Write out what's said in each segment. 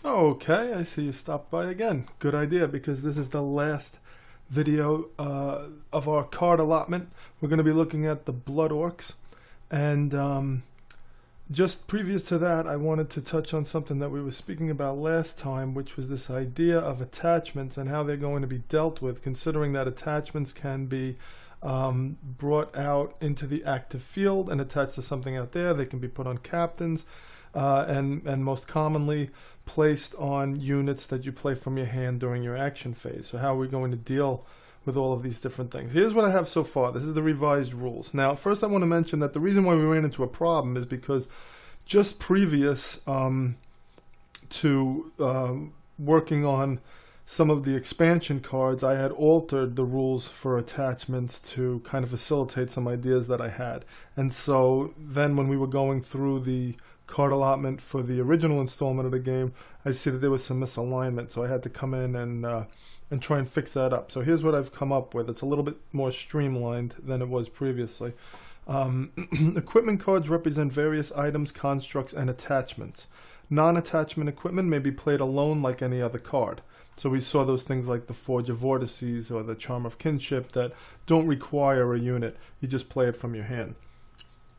Okay, I see you stopped by again. Good idea, because this is the last video of our card allotment. We're going to be looking at the Blood Orcs. And just previous to that, I wanted to touch on something that we were speaking about last time, which was this idea of attachments and how they're going to be dealt with, considering that attachments can be brought out into the active field and attached to something out there. They can be put on captains. And most commonly placed on units that you play from your hand during your action phase. So how are we going to deal with all of these different things? Here's what I have so far. This is the revised rules. Now, first I want to mention that the reason why we ran into a problem is because just previous to working on some of the expansion cards, I had altered the rules for attachments to kind of facilitate some ideas that I had. And so then when we were going through the card allotment for the original installment of the game, I see that there was some misalignment, so I had to come in and try and fix that up. So here's what I've come up with. It's a little bit more streamlined than it was previously. Equipment cards represent various items, constructs, and attachments. Non-attachment equipment may be played alone like any other card. So we saw those things like the Forge of Vortices or the Charm of Kinship that don't require a unit. You just play it from your hand.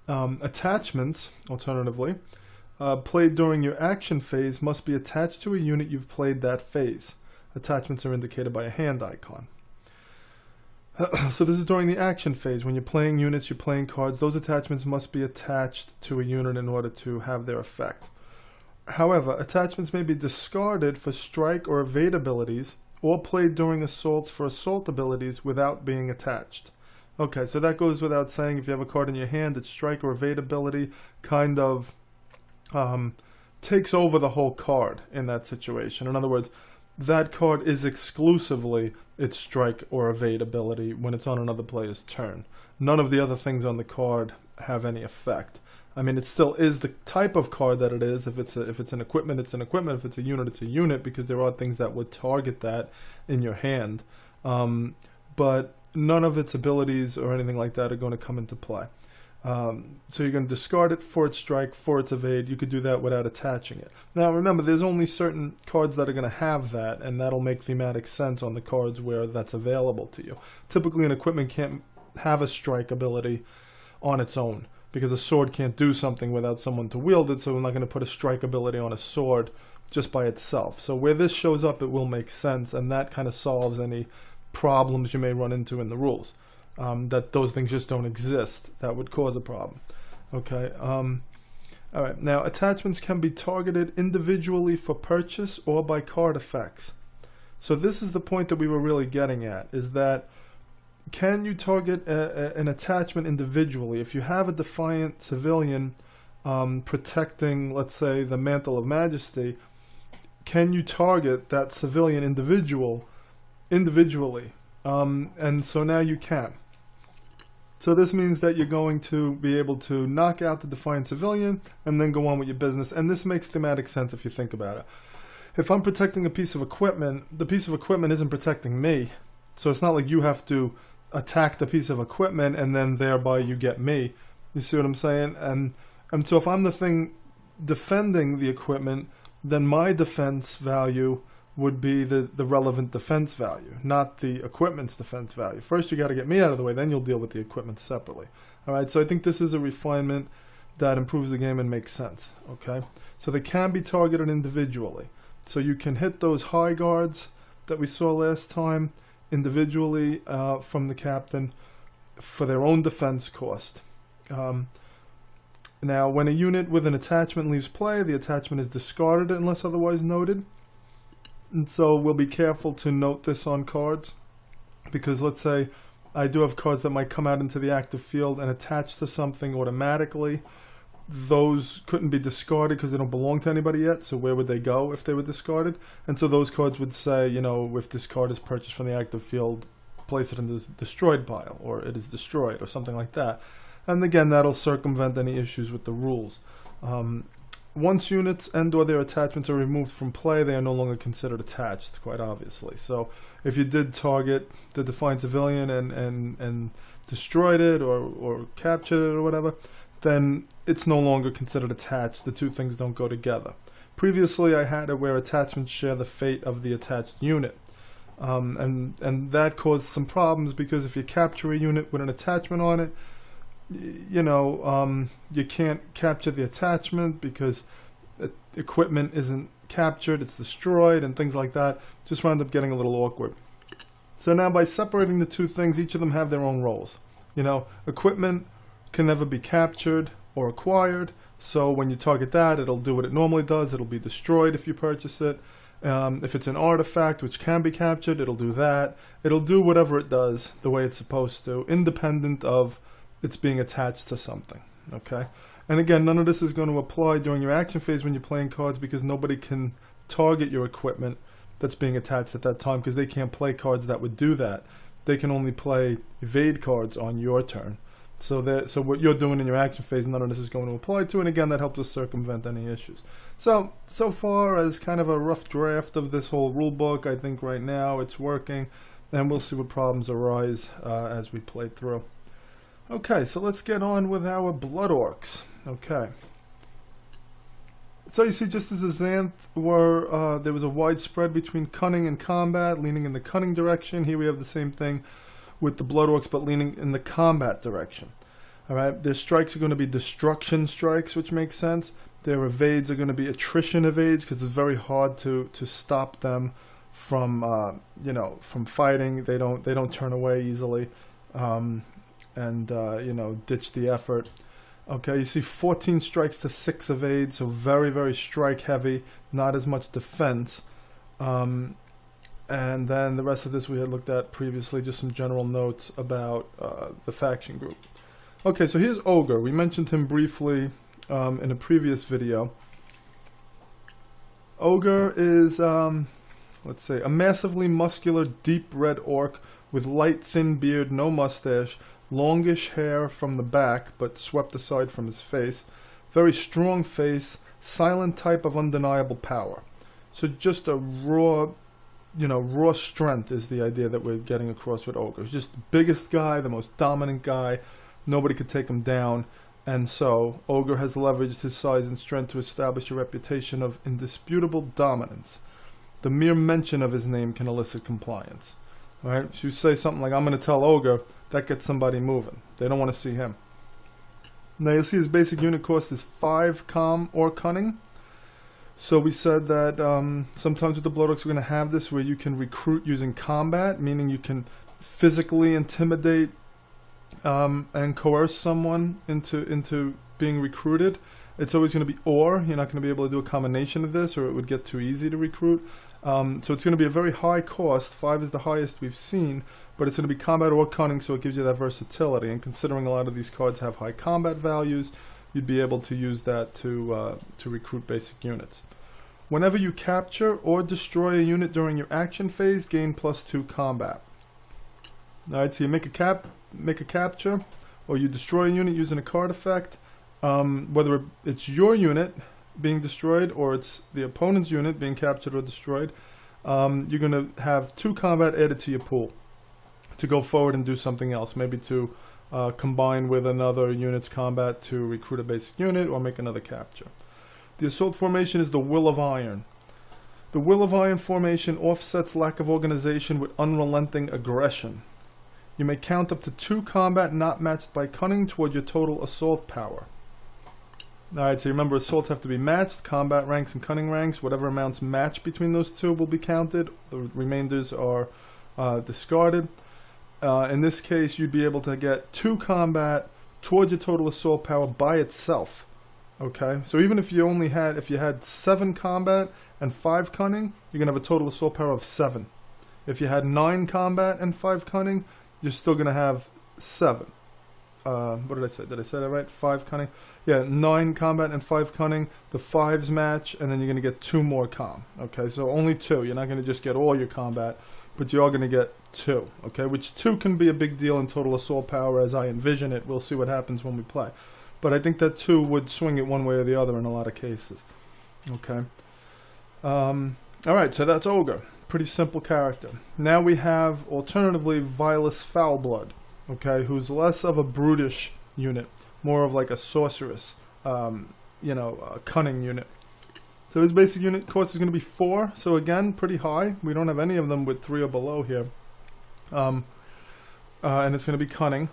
Attachments, alternatively, played during your action phase must be attached to a unit you've played that phase. Attachments are indicated by a hand icon. So this is during the action phase. When you're playing units, you're playing cards, those attachments must be attached to a unit in order to have their effect. However, attachments may be discarded for strike or evade abilities, or played during assaults for assault abilities without being attached. Okay, so that goes without saying. If you have a card in your hand, its strike or evade ability kind of takes over the whole card in that situation. In other words, that card is exclusively its strike or evade ability when it's on another player's turn. None of the other things on the card have any effect. I mean, it still is the type of card that it is. If it's an equipment, it's an equipment. If it's a unit, it's a unit, because there are things that would target that in your hand. But none of its abilities or anything like that are going to come into play. So you're going to discard it for its strike, for its evade. You could do that without attaching it. Now remember, there's only certain cards that are going to have that, and that'll make thematic sense on the cards where that's available to you. Typically an equipment can't have a strike ability on its own, because a sword can't do something without someone to wield it, so we're not going to put a strike ability on a sword just by itself. So where this shows up, it will make sense, and that kind of solves any problems you may run into in the rules. That those things just don't exist. That would cause a problem. Okay. All right. Now, attachments can be targeted individually for purchase or by card effects. So this is the point that we were really getting at, is that can you target an attachment individually? If you have a Defiant civilian protecting, let's say, the Mantle of Majesty, can you target that civilian individually? And so now you can. So this means that you're going to be able to knock out the Defiant civilian and then go on with your business. And this makes thematic sense if you think about it. If I'm protecting a piece of equipment, the piece of equipment isn't protecting me. So it's not like you have to attack the piece of equipment and then thereby you get me. You see what I'm saying? And so if I'm the thing defending the equipment, then my defense value would be the relevant defense value, not the equipment's defense value. First you got to get me out of the way, then you'll deal with the equipment separately. Alright, so I think this is a refinement that improves the game and makes sense. Okay, so they can be targeted individually. So you can hit those high guards that we saw last time individually from the captain for their own defense cost. Now, when a unit with an attachment leaves play, the attachment is discarded unless otherwise noted. And so we'll be careful to note this on cards, because let's say I do have cards that might come out into the active field and attach to something automatically. Those couldn't be discarded because they don't belong to anybody yet, so where would they go if they were discarded? And so those cards would say, you know, if this card is purchased from the active field, place it in the destroyed pile, or it is destroyed, or something like that. And again, that'll circumvent any issues with the rules. Once units and or their attachments are removed from play, they are no longer considered attached, quite obviously. So if you did target the Defiant civilian and destroyed it or captured it or whatever, then it's no longer considered attached. The two things don't go together. Previously, I had it where attachments share the fate of the attached unit. And that caused some problems because if you capture a unit with an attachment on it, you can't capture the attachment because equipment isn't captured, it's destroyed, and things like that. Just wound up getting a little awkward. So now by separating the two things, each of them have their own roles. Equipment can never be captured or acquired, so when you target that, it'll do what it normally does. It'll be destroyed if you purchase it. If it's an artifact which can be captured, it'll do that. It'll do whatever it does the way it's supposed to, independent of it's being attached to something. Okay? And again, none of this is going to apply during your action phase when you're playing cards because nobody can target your equipment that's being attached at that time because they can't play cards that would do that. They can only play evade cards on your turn. So what you're doing in your action phase, none of this is going to apply to, and again, that helps us circumvent any issues. So far as kind of a rough draft of this whole rule book, I think right now it's working, and we'll see what problems arise as we play through. Okay, so let's get on with our Blood Orcs. Okay. So you see, just as the Xanth were, there was a wide spread between cunning and combat, leaning in the cunning direction. Here we have the same thing with the Blood Orcs, but leaning in the combat direction. Alright, their strikes are going to be destruction strikes, which makes sense. Their evades are going to be attrition evades, because it's very hard to stop them from from fighting. They don't turn away easily, ditch the effort. Okay, you see 14 strikes to 6 evade, so very, very strike heavy, not as much defense. And then the rest of this we had looked at previously, just some general notes about the faction group. Okay, so here's Ogre. We mentioned him briefly in a previous video. Ogre is, let's say, a massively muscular, deep red orc with light, thin beard, no mustache, longish hair from the back, but swept aside from his face. Very strong face, silent type of undeniable power. So just a raw strength is the idea that we're getting across with Ogre. He's just the biggest guy, the most dominant guy. Nobody could take him down. And so Ogre has leveraged his size and strength to establish a reputation of indisputable dominance. The mere mention of his name can elicit compliance. All right? So you say something like, I'm going to tell Ogre, that gets somebody moving. They don't want to see him. Now you'll see his basic unit cost is 5 calm or cunning. So we said that sometimes with the Blood Orcs we're going to have this where you can recruit using combat, meaning you can physically intimidate and coerce someone into being recruited. It's always going to be or. You're not going to be able to do a combination of this or it would get too easy to recruit. So it's going to be a very high cost. 5 is the highest we've seen, but it's going to be combat or cunning, so it gives you that versatility. And considering a lot of these cards have high combat values, you'd be able to use that to recruit basic units. Whenever you capture or destroy a unit during your action phase, gain +2 combat. Alright, so you make a capture, or you destroy a unit using a card effect. Whether it's your unit being destroyed or it's the opponent's unit being captured or destroyed, you're going to have 2 combat added to your pool to go forward and do something else, maybe to combine with another unit's combat to recruit a basic unit or make another capture. The assault formation is the Will of Iron. The Will of Iron formation offsets lack of organization with unrelenting aggression. You may count up to 2 combat not matched by cunning toward your total assault power. Alright, so remember assaults have to be matched, combat ranks and cunning ranks. Whatever amounts match between those two will be counted. The remainders are discarded. In this case, you'd be able to get 2 combat towards your total assault power by itself. Okay, so even if you had 7 combat and 5 cunning, you're going to have a total assault power of 7. If you had 9 combat and 5 cunning, you're still going to have 7. What did I say? Did I say that right? 5 cunning? Yeah, 9 combat and 5 cunning. The 5s match, and then you're going to get 2 more com. Okay, so only 2. You're not going to just get all your combat, but you are going to get 2. Okay, which 2 can be a big deal in total assault power as I envision it. We'll see what happens when we play. But I think that 2 would swing it one way or the other in a lot of cases. Okay. Alright, so that's Ogre. Pretty simple character. Now we have, alternatively, Vilus Foulblood. Okay, who's less of a brutish unit. More of like a sorceress, a cunning unit. So his basic unit cost is going to be 4. So again, pretty high. We don't have any of them with 3 or below here. And it's going to be cunning.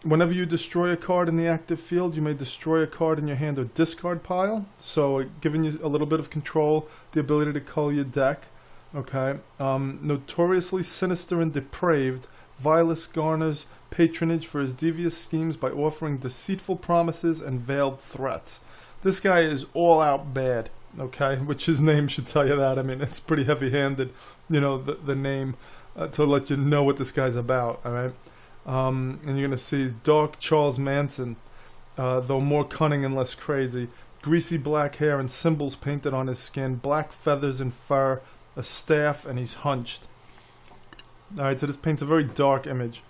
Whenever you destroy a card in the active field, you may destroy a card in your hand or discard pile. So giving you a little bit of control, the ability to cull your deck. Okay. Notoriously sinister and depraved, Vilus garners patronage for his devious schemes by offering deceitful promises and veiled threats. This guy is all out bad. Okay, which his name should tell you that. I mean, it's pretty heavy-handed, you know, the name to let you know what this guy's about. All right, and you're gonna see dark Charles Manson, though more cunning and less crazy. Greasy black hair and symbols painted on his skin, black feathers and fur, a staff, and he's hunched. All right, so this paints a very dark image.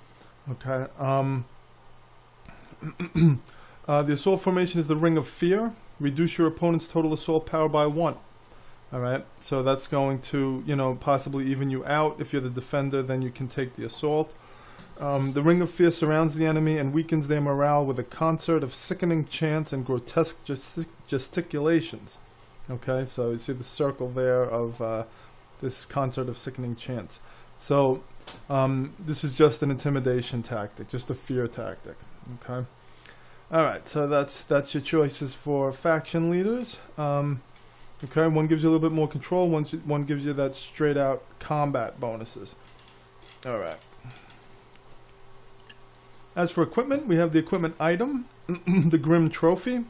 Okay. The assault formation is the Ring of Fear. Reduce your opponent's total assault power by 1. Alright, so that's going to, you know, possibly even you out. If you're the defender, then you can take the assault. The Ring of Fear surrounds the enemy and weakens their morale with a concert of sickening chants and grotesque gesticulations. Okay, so you see the circle there of this concert of sickening chants. So this is just an intimidation tactic, just a fear tactic. Okay. Alright, so that's your choices for faction leaders. Okay, one gives you a little bit more control, one gives you that straight out combat bonuses. Alright. As for equipment, we have the equipment item, the Grim Trophy.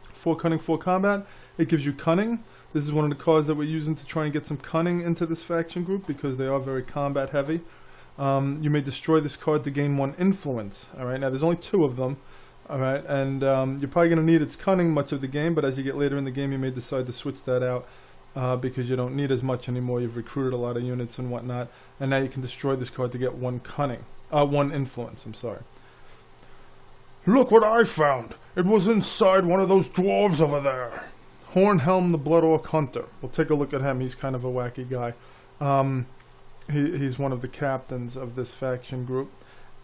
4 cunning, 4 combat. It gives you cunning. This is one of the cards that we're using to try and get some cunning into this faction group because they are very combat heavy. You may destroy this card to gain 1 influence. Alright, now there's only 2 of them. Alright, and you're probably going to need its cunning much of the game, but as you get later in the game you may decide to switch that out because you don't need as much anymore. You've recruited a lot of units and whatnot, and now you can destroy this card to get 1 cunning. 1 influence, I'm sorry. Look what I found! It was inside one of those dwarves over there! Hornhelm the Blood Orc Hunter. We'll take a look at him. He's kind of a wacky guy. He's one of the captains of this faction group.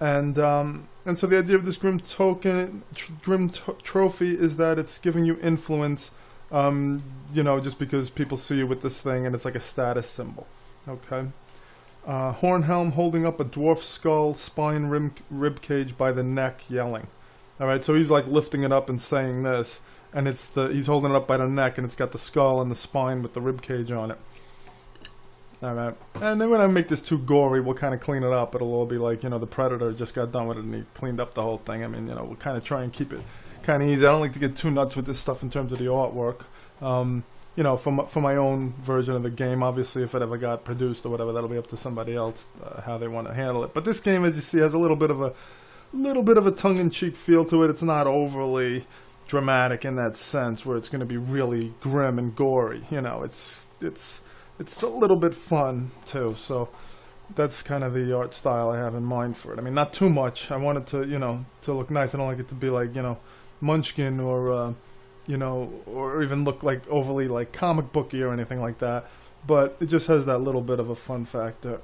And so the idea of this Grim Trophy is that it's giving you influence, you know, just because people see you with this thing and it's like a status symbol. Okay. Hornhelm holding up a dwarf skull, spine, rib cage by the neck, yelling. Alright, so he's like lifting it up and saying this, and he's holding it up by the neck and it's got the skull and the spine with the rib cage on it. Alright, and then when I make this too gory, we'll kind of clean it up. It'll all be like, you know, the Predator just got done with it and he cleaned up the whole thing. I mean, you know, we'll kind of try and keep it kind of easy. I don't like to get too nuts with this stuff in terms of the artwork. You know, for my own version of the game, obviously, if it ever got produced or whatever, that'll be up to somebody else how they want to handle it. But this game, as you see, has a little bit of a tongue-in-cheek feel to it. It's not overly dramatic in that sense where it's going to be really grim and gory. You know, it's a little bit fun too, so that's kind of the art style I have in mind for it. I mean, not too much. I want it to, you know, to look nice. I don't like it to be like, you know, Munchkin or, you know, or even look like overly like comic booky or anything like that. But it just has that little bit of a fun factor.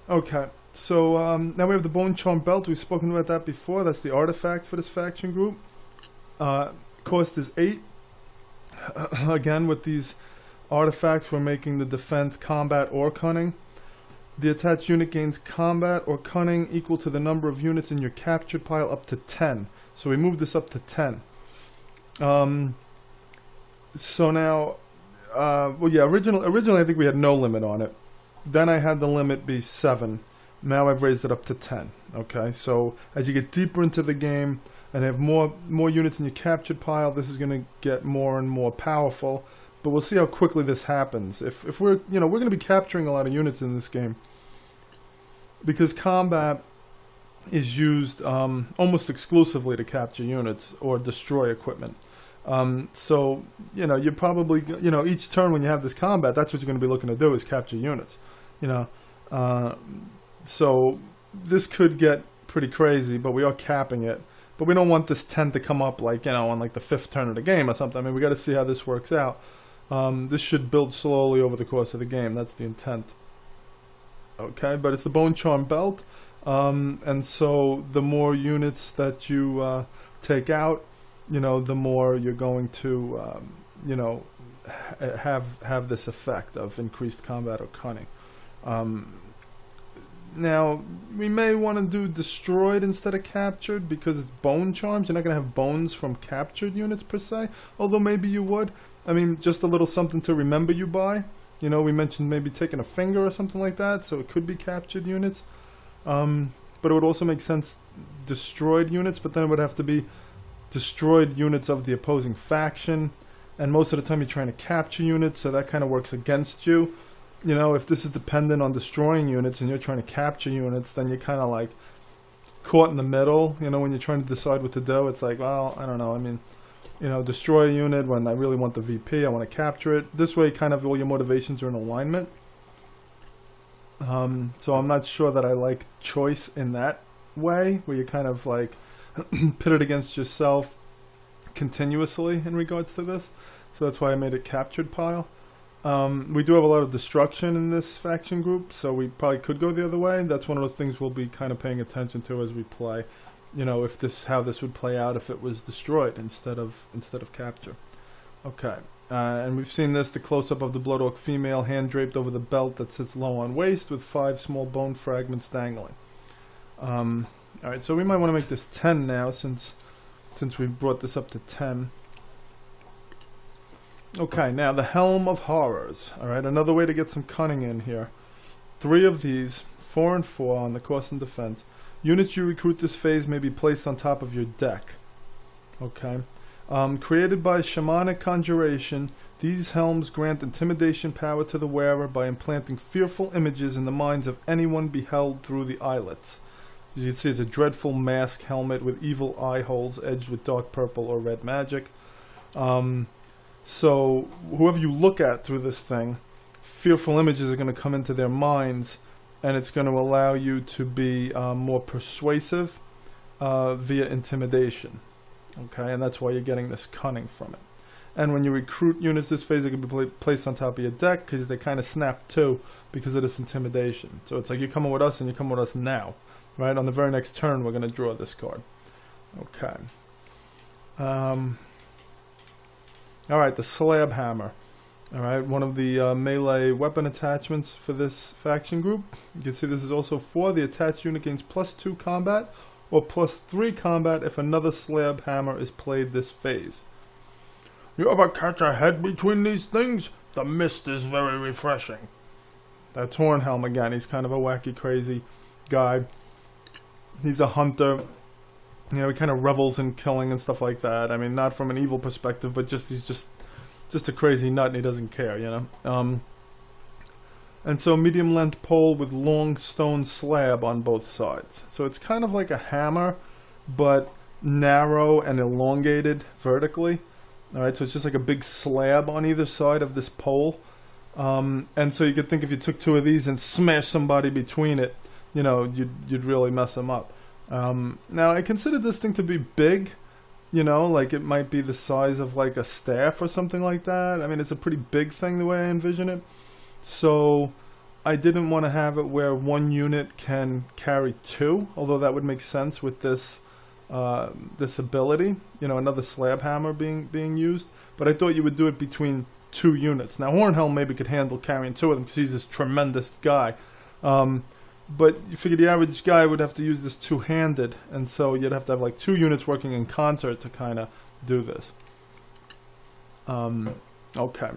Okay, so now we have the Bone Charm Belt. We've spoken about that before. That's the artifact for this faction group. Cost is 8. Again, with these artifacts, we're making the defense combat or cunning. The attached unit gains combat or cunning equal to the number of units in your captured pile up to 10. So we moved this up to 10. So now, well, yeah, originally I think we had no limit on it. Then I had the limit be 7. Now I've raised it up to 10. Okay, so as you get deeper into the game and have more units in your captured pile, this is going to get more and more powerful. But we'll see how quickly this happens. If we're, you know, we're going to be capturing a lot of units in this game because combat is used almost exclusively to capture units or destroy equipment. So, you know, you're probably, you know, each turn when you have this combat, that's what you're going to be looking to do is capture units, you know. So this could get pretty crazy, but we are capping it. But we don't want this 10 to come up like, you know, on like the 5th turn of the game or something. I mean, we got to see how this works out. This should build slowly over the course of the game. That's the intent. Okay, but it's the Bone Charm Belt. And so the more units that you take out, you know, the more you're going to, you know, have this effect of increased combat or cunning. Now, we may want to do destroyed instead of captured because it's bone charms. You're not going to have bones from captured units per se, although maybe you would. I mean, just a little something to remember you by. You know, we mentioned maybe taking a finger or something like that, so it could be captured units. But it would also make sense destroyed units, but then it would have to be destroyed units of the opposing faction. And most of the time you're trying to capture units, so that kind of works against you. You know, if this is dependent on destroying units and you're trying to capture units, then you're kind of like caught in the middle. You know, when you're trying to decide what to do, it's like, well, I don't know. I mean, you know, destroy a unit when I really want the VP, I want to capture it. This way, kind of all your motivations are in alignment. So I'm not sure that I like choice in that way, where you kind of like pit it against yourself continuously in regards to this. So that's why I made it captured pile. We do have a lot of destruction in this faction group, so we probably could go the other way. That's one of those things we'll be kind of paying attention to as we play. You know, if this, how this would play out if it was destroyed instead of capture. Okay, and we've seen this, the close-up of the Blood Orc female, hand draped over the belt that sits low on waist with 5 small bone fragments dangling. Alright, so we might want to make this 10 now since we brought this up to 10. Okay, now the Helm of Horrors. Alright, another way to get some cunning in here. 3 of these, 4 and 4 on the cost and defense. Units you recruit this phase may be placed on top of your deck. Okay. Created by shamanic conjuration, these helms grant intimidation power to the wearer by implanting fearful images in the minds of anyone beheld through the eyelets. As you can see, it's a dreadful mask helmet with evil eye holes edged with dark purple or red magic. So whoever you look at through this thing, fearful images are going to come into their minds, and it's going to allow you to be more persuasive via intimidation. Okay, and that's why you're getting this cunning from it. And when you recruit units this phase, they can be placed on top of your deck because they kind of snap too because of this intimidation. So it's like you're coming with us and you come with us now. Right, on the very next turn we're going to draw this card. Okay. Alright, the Slab Hammer. Alright, one of the melee weapon attachments for this faction group. You can see this is also 4. The attached unit gains +2 combat or +3 combat if another Slab Hammer is played this phase. You ever catch a head between these things? The mist is very refreshing. That's Hornhelm again. He's kind of a wacky, crazy guy. He's a hunter. You know, he kind of revels in killing and stuff like that. I mean, not from an evil perspective, but he's just a crazy nut and he doesn't care, you know. And so medium length pole with long stone slab on both sides. So it's kind of like a hammer, but narrow and elongated vertically. Alright, so it's just like a big slab on either side of this pole. And so you could think if you took 2 of these and smashed somebody between it, you know, you'd really mess them up. Now, I consider this thing to be big. You know, like it might be the size of like a staff or something like that. I mean, it's a pretty big thing the way I envision it. So I didn't want to have it where 1 unit can carry 2, although that would make sense with this this ability. You know, another slab hammer being used. But I thought you would do it between 2 units. Now, Hornhelm maybe could handle carrying 2 of them because he's this tremendous guy. But you figure the average guy would have to use this 2-handed, and so you'd have to have like 2 units working in concert to kind of do this. Okay.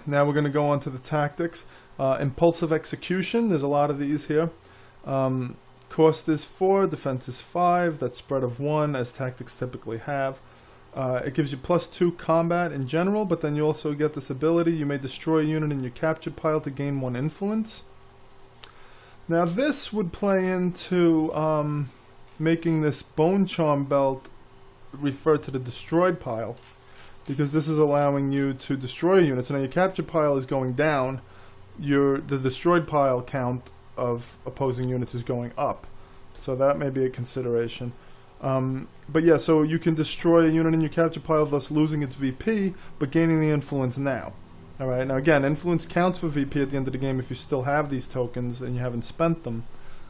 Now we're going to go on to the tactics. Impulsive execution. There's a lot of these here. Cost is 4, defense is 5. That's spread of 1, as tactics typically have. It gives you +2 combat in general, but then you also get this ability. You may destroy a unit in your capture pile to gain 1 influence. Now this would play into making this Bone Charm belt refer to the destroyed pile, because this is allowing you to destroy units. So now your capture pile is going down, the destroyed pile count of opposing units is going up. So that may be a consideration. But yeah, so you can destroy a unit in your capture pile, thus losing its VP, but gaining the influence now. Alright, now again, influence counts for VP at the end of the game if you still have these tokens and you haven't spent them.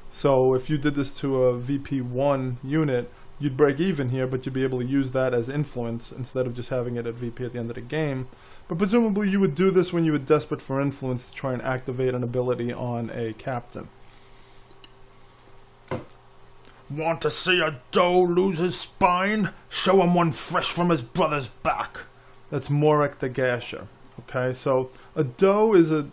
So if you did this to a VP1 unit, you'd break even here, but you'd be able to use that as influence instead of just having it at VP at the end of the game. But presumably you would do this when you were desperate for influence to try and activate an ability on a captain. Want to see a doe lose his spine? Show him one fresh from his brother's back. That's Morek the Gasher. Okay, so a doe is a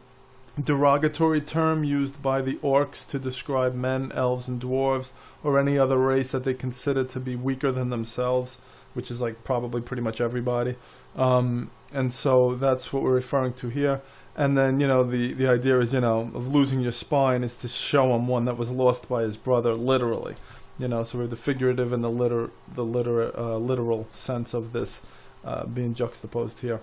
derogatory term used by the orcs to describe men, elves, and dwarves, or any other race that they consider to be weaker than themselves, which is like probably pretty much everybody. And so that's what we're referring to here. And then, you know, the idea is, you know, of losing your spine is to show him one that was lost by his brother, literally. You know, so we have the figurative and the literal sense of this being juxtaposed here.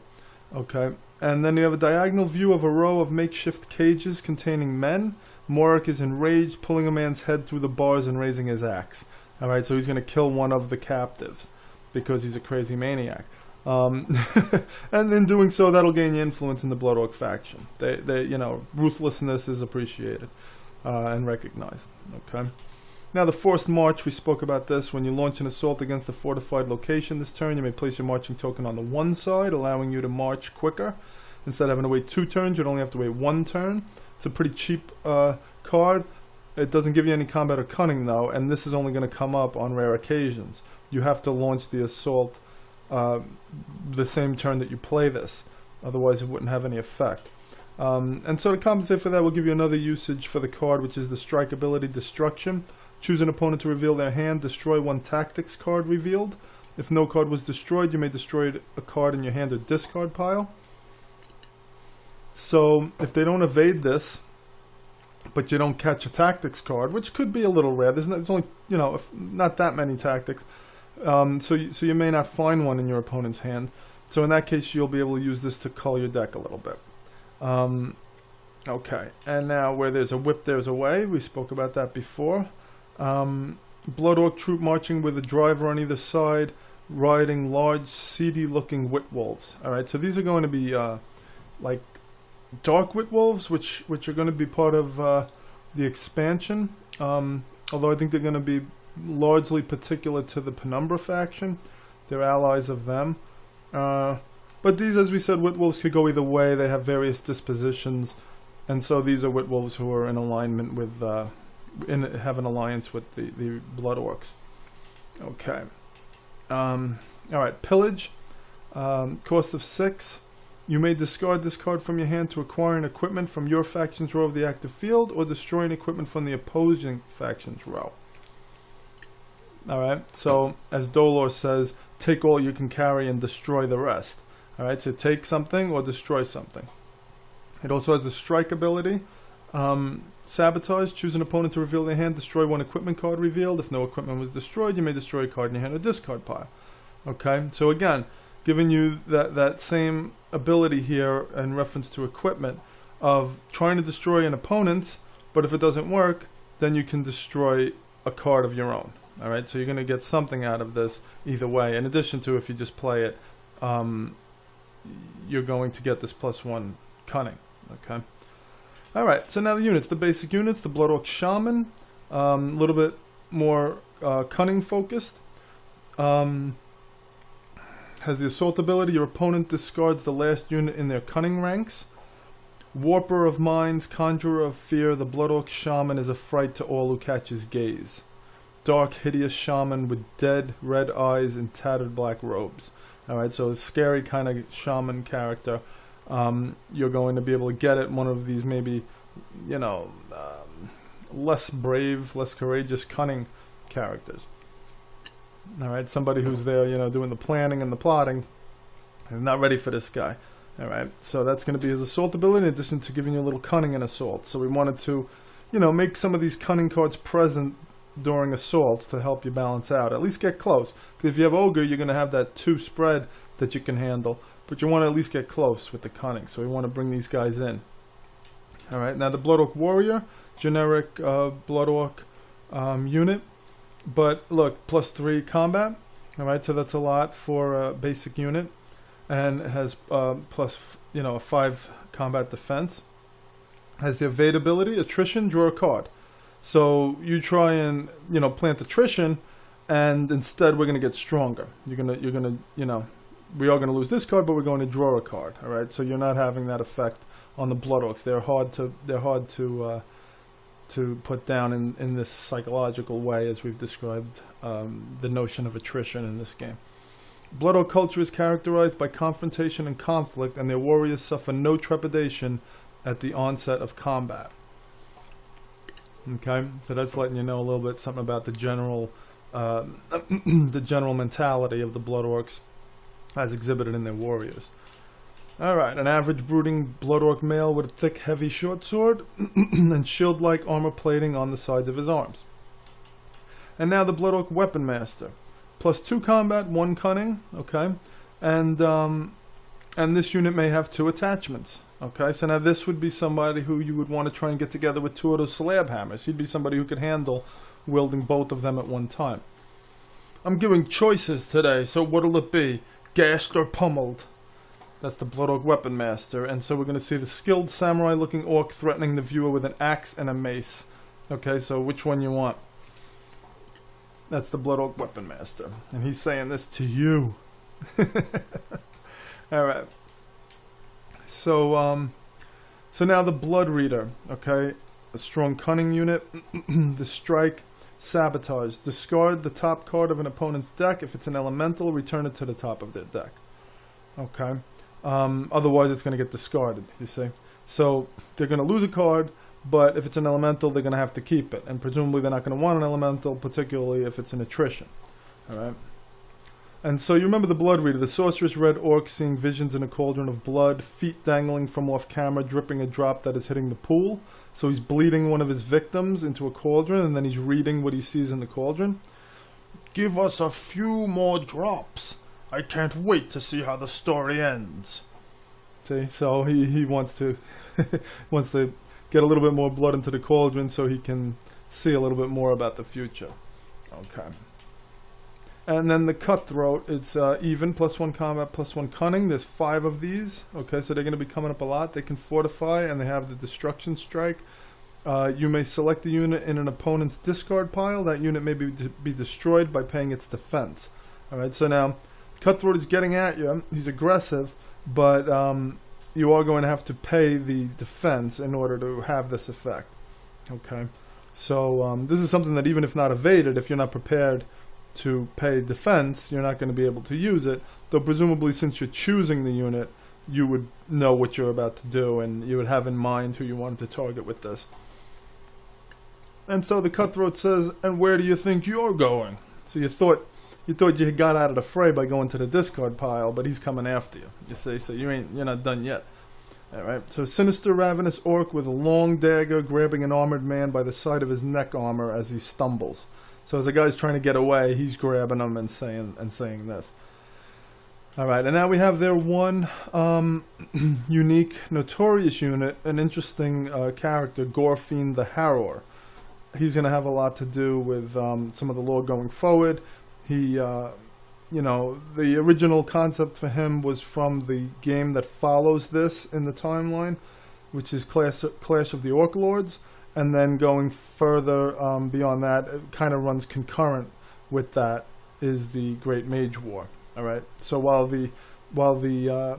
Okay, and then you have a diagonal view of a row of makeshift cages containing men. Morek is enraged, pulling a man's head through the bars and raising his axe. Alright, so he's going to kill one of the captives because he's a crazy maniac. And in doing so, that'll gain you influence in the Blood Orc faction. They you know, ruthlessness is appreciated and recognized. Okay. Now the forced march, we spoke about this. When you launch an assault against a fortified location this turn, you may place your marching token on the one side, allowing you to march quicker. Instead of having to wait 2 turns, you'd only have to wait 1 turn. It's a pretty cheap card. It doesn't give you any combat or cunning though, and this is only going to come up on rare occasions. You have to launch the assault the same turn that you play this. Otherwise it wouldn't have any effect. And so to compensate for that, we'll give you another usage for the card, which is the strike ability Destruction. Choose an opponent to reveal their hand. Destroy 1 tactics card revealed. If no card was destroyed, you may destroy a card in your hand or discard pile. So if they don't evade this, but you don't catch a tactics card, which could be a little rare. There's only, you know, not that many tactics. So you may not find one in your opponent's hand. So in that case, you'll be able to use this to cull your deck a little bit. Okay, and now where there's a whip, there's a way. We spoke about that before. Blood Orc troop marching with a driver on either side, riding large, seedy-looking Witwolves. Alright, so these are going to be like dark Witwolves, which are going to be part of the expansion. Although I think they're going to be largely particular to the Penumbra faction. They're allies of them. But these, as we said, Witwolves could go either way. They have various dispositions. And so these are Witwolves who are in alignment with... have an alliance with the Blood Orcs. Okay. Alright, Pillage. Cost of 6. You may discard this card from your hand to acquire an equipment from your faction's row of the active field, or destroy an equipment from the opposing faction's row. Alright, so as Dolor says, take all you can carry and destroy the rest. Alright, so take something or destroy something. It also has the strike ability. Sabotage. Choose an opponent to reveal their hand. Destroy 1 equipment card revealed. If no equipment was destroyed, you may destroy a card in your hand or discard pile. Okay, so again, giving you that same ability here in reference to equipment of trying to destroy an opponent's, but if it doesn't work, then you can destroy a card of your own. Alright, so you're going to get something out of this either way. In addition to, if you just play it, you're going to get this +1 cunning. Okay. Alright, so now the units, the basic units, the Blood Orc Shaman, a little bit more cunning focused. Has the assault ability, your opponent discards the last unit in their cunning ranks. Warper of Minds, Conjurer of Fear, the Blood Orc Shaman is a fright to all who catch his gaze. Dark, hideous shaman with dead red eyes and tattered black robes. Alright, so a scary kind of shaman character. You're going to be able to get it. One of these maybe, you know, less brave, less courageous, cunning characters. Alright, somebody who's there, you know, doing the planning and the plotting and not ready for this guy. Alright, so that's going to be his assault ability in addition to giving you a little cunning and assault. So we wanted to, you know, make some of these cunning cards present during assaults to help you balance out. At least get close. Because if you have Ogre, you're going to have that 2 spread that you can handle. But you want to at least get close with the cunning. So we want to bring these guys in. Alright, now the Blood Orc Warrior. Generic Blood Orc unit. But look, +3 combat. Alright, so that's a lot for a basic unit. And it has plus, you know, a 5 combat defense. Has the evade ability, attrition, draw a card. So you try and, you know, plant attrition, and instead we're going to get stronger. You're gonna, we are going to lose this card, but we're going to draw a card. All right, so you're not having that effect on the Blood Orcs. They're hard to put down in this psychological way, as we've described the notion of attrition in this game. Blood Orc culture is characterized by confrontation and conflict, and their warriors suffer no trepidation at the onset of combat. Okay, so that's letting you know a little bit something about the general mentality of the Blood Orcs as exhibited in their warriors. Alright, an average brooding Blood Orc male with a thick, heavy short sword and shield-like armor plating on the sides of his arms. And now the Blood Orc Weapon Master. +2 combat, 1 cunning, okay? And this unit may have 2 attachments, okay? So now this would be somebody who you would want to try and get together with 2 of those slab hammers. He'd be somebody who could handle wielding both of them at one time. I'm giving choices today, so what'll it be? Gassed or pummeled? That's the Blood Orc Weapon Master. And so we're going to see the skilled samurai-looking orc threatening the viewer with an axe and a mace. Okay, so which one you want? That's the Blood Orc Weapon Master. And he's saying this to you. Alright. So now the Blood Reader. Okay, a strong cunning unit. The strike, sabotage. Discard the top card of an opponent's deck. If it's an elemental, return it to the top of their deck. Okay. Otherwise it's going to get discarded, you see. So they're going to lose a card, but if it's an elemental, they're going to have to keep it. And presumably they're not going to want an elemental, particularly if it's an attrition. Alright. And so you remember the Blood Reader, the sorceress red orc seeing visions in a cauldron of blood, feet dangling from off camera, dripping a drop that is hitting the pool. So he's bleeding one of his victims into a cauldron, and then he's reading what he sees in the cauldron. Give us a few more drops. I can't wait to see how the story ends. See, so he wants to wants to get a little bit more blood into the cauldron so he can see a little bit more about the future. Okay. And then the Cutthroat, it's even, +1 combat, +1 cunning. There's 5 of these. Okay, so they're going to be coming up a lot. They can fortify, and they have the destruction strike. You may select a unit in an opponent's discard pile. That unit may be destroyed by paying its defense. Alright, so now Cutthroat is getting at you. He's aggressive, but you are going to have to pay the defense in order to have this effect. Okay, so this is something that even if not evaded, if you're not prepared to pay defense, you're not going to be able to use it. Though presumably since you're choosing the unit, you would know what you're about to do, and you would have in mind who you wanted to target with this. And so the Cutthroat says, and where do you think you're going? So you thought you got out of the fray by going to the discard pile, but he's coming after you. You see, so you're not done yet. Alright, so sinister ravenous orc with a long dagger grabbing an armored man by the side of his neck armor as he stumbles. So as the guy's trying to get away, he's grabbing him and saying this. Alright, and now we have their one unique, notorious unit, an interesting character, Gorfiend the Harrower. He's going to have a lot to do with some of the lore going forward. He, the original concept for him was from the game that follows this in the timeline, which is Clash of the Orc Lords. And then going further beyond that, it kind of runs concurrent with that, is the Great Mage War. All right. So while the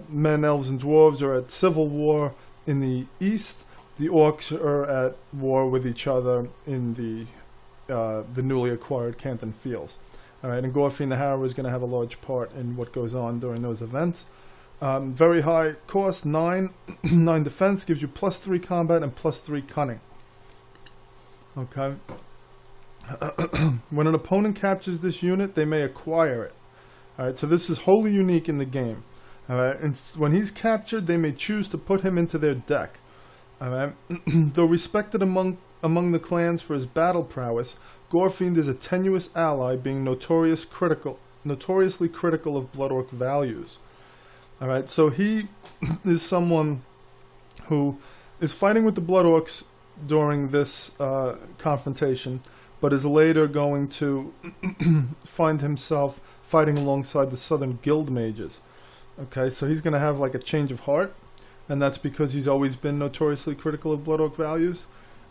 men, elves, and dwarves are at civil war in the east, the orcs are at war with each other in the newly acquired Canton Fields. All right. And Gorfiend the Harrower is going to have a large part in what goes on during those events. Very high cost, 9 defense, gives you +3 combat and +3 cunning. Okay. When an opponent captures this unit, they may acquire it. Alright, so this is wholly unique in the game. Alright, and when he's captured, they may choose to put him into their deck. Alright, though respected among the clans for his battle prowess, Gorfiend is a tenuous ally, being notoriously critical of Blood Orc values. Alright, so he is someone who is fighting with the Blood Orcs during this confrontation, but is later going to find himself fighting alongside the Southern Guild Mages. Okay, so he's going to have like a change of heart, and that's because he's always been notoriously critical of Blood Orc values.